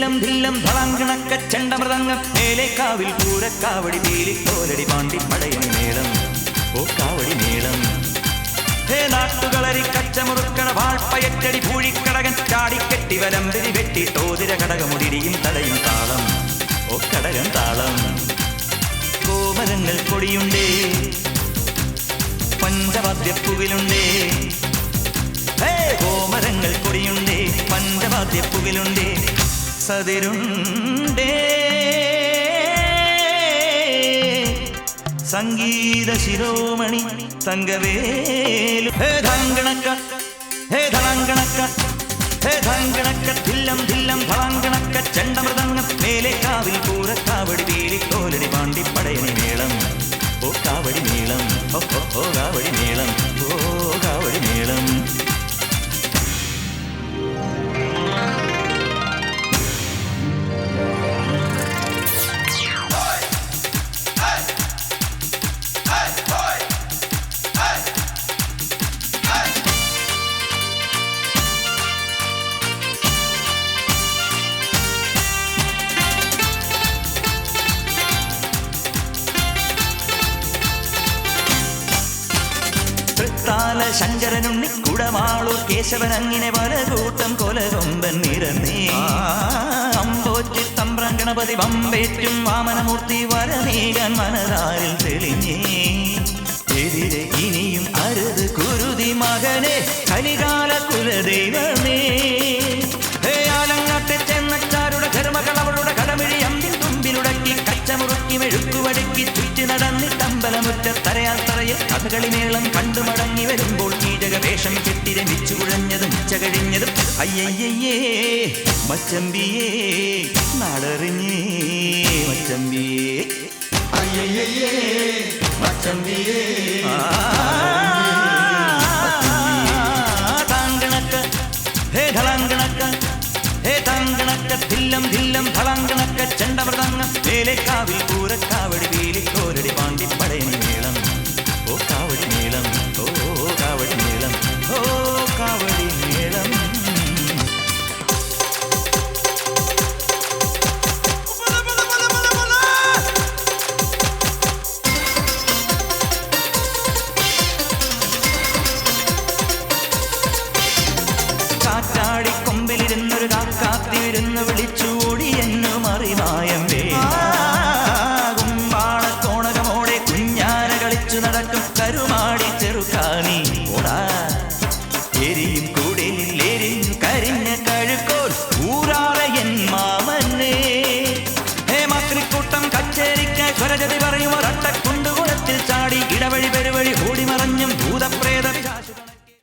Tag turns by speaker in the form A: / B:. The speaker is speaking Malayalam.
A: ധില്ലം ധില്ലം ധളാങ്കണക്ക ചെണ്ടമൃതങ്ങം മേലെ കാവിൽ പൂരക്കാവടി പീലിക്കോലടി പാണ്ടി പടയണി മേളം ഓ കാവടി മേളം ഹേ നാട്ടുകളരി കച്ചമുറുക്കണ വാൾപ്പയറ്റടി പൂഴിക്കടകൻ ചാടിക്കെട്ടി വരമ്പരി വെട്ടി തോതിര കടകമുടിയും തടയും താളം ഓ കടകൻ താളം കോമരങ്ങൾ കൊടിയുണ്ടേ പഞ്ചവാദ്യപ്പുവിലുണ്ടേ ഹേ കോമരങ്ങൾ കൊടിയുണ്ടേ പഞ്ചവാദ്യപ്പുവിലുണ്ടേ സതിരുണ്ടേ സംഗീത ശിരോമണി തങ്കവേലു ഹേ ധളാങ്കണക്ക ഹേ ധളാങ്കണക്ക ഹേ ധളാങ്കണക്ക ധില്ലം ധില്ലം ധളാങ്കണക്ക ചെണ്ടമൃതങ്ങം മേലെ കാവിൽ പൂരക്കാവടി പീലിക്കോലടി പാണ്ടി പടയണി മേളം ഓ കാവടി മേളം ഓ ഓ കാവടി മേളം ഓ കാവടി മേളം ശങ്കരനുണ്ണി കുടമാളൂർ കേശവൻ അങ്ങനെ പലകൂട്ടം കൊലകൊമ്പൻ നിരന്നേ അമ്പോറ്റി തമ്പ്രം ഗണപതി വമ്പേറ്റും വാമനമൂർത്തി വരനീകാൻ മനതാരിൽ തെളിഞ്ഞേ എതിരെ ഇനിയും അരുത് കുരുതി മകനെ കലികാല കുലദൈവമേ ഹേ ആലങ്ങാട്ടെ ചെന്നച്ചാരുടെ ധർമ്മകൾ അവളുടെ കടമിഴി അമ്പിൽ തുമ്പിലുടക്കി കച്ചമുറുക്കി മെഴുക്കുവടുക്കി ചുറ്റി നടന്നിട്ടമ്പലമുറ്റത്തറയാൽ തറയിൽ കഥകളി മേളം കണ്ടു മടങ്ങി വരുമ്പോൾ കീചകവേഷം കെട്ടി രമിച്ചു കുഴഞ്ഞതും ഉച്ച കഴിഞ്ഞതും അയ്യയ്യേ മച്ചമ്പിയേ നാടറിഞ്ഞേ മച്ചമ്പിയേ അയ്യയ്യേ മച്ചമ്പിയേ താങ്കണക്ക ഹേ ധളാങ്കണക്ക ഹേ താങ്കണക്ക ധില്ലം ധില്ലം ധളാങ്കണക്ക ചെണ്ടമൃതങ്ങം മേലെ കാവിൽ പൂരക്കാവടി പീലിക്കോലടി പാണ്ടി പടയണി മേളം ഓ കാവടി മേളം ഓ കാവടി മേളം ഓ കാവടി മേളം കാറ്റാടി കൊമ്പിലിരുന്നൊരു കാക്കാത്തിരുന്ന് വിളിച്ചൂടി എന്നു മറിമായം കുമ്പാളക്കോണകമോടെ കുഞ്ഞാന കളിച്ചു നടക്കും കരുമാടി ചെറുക്കാനി ഓടാ എരിയും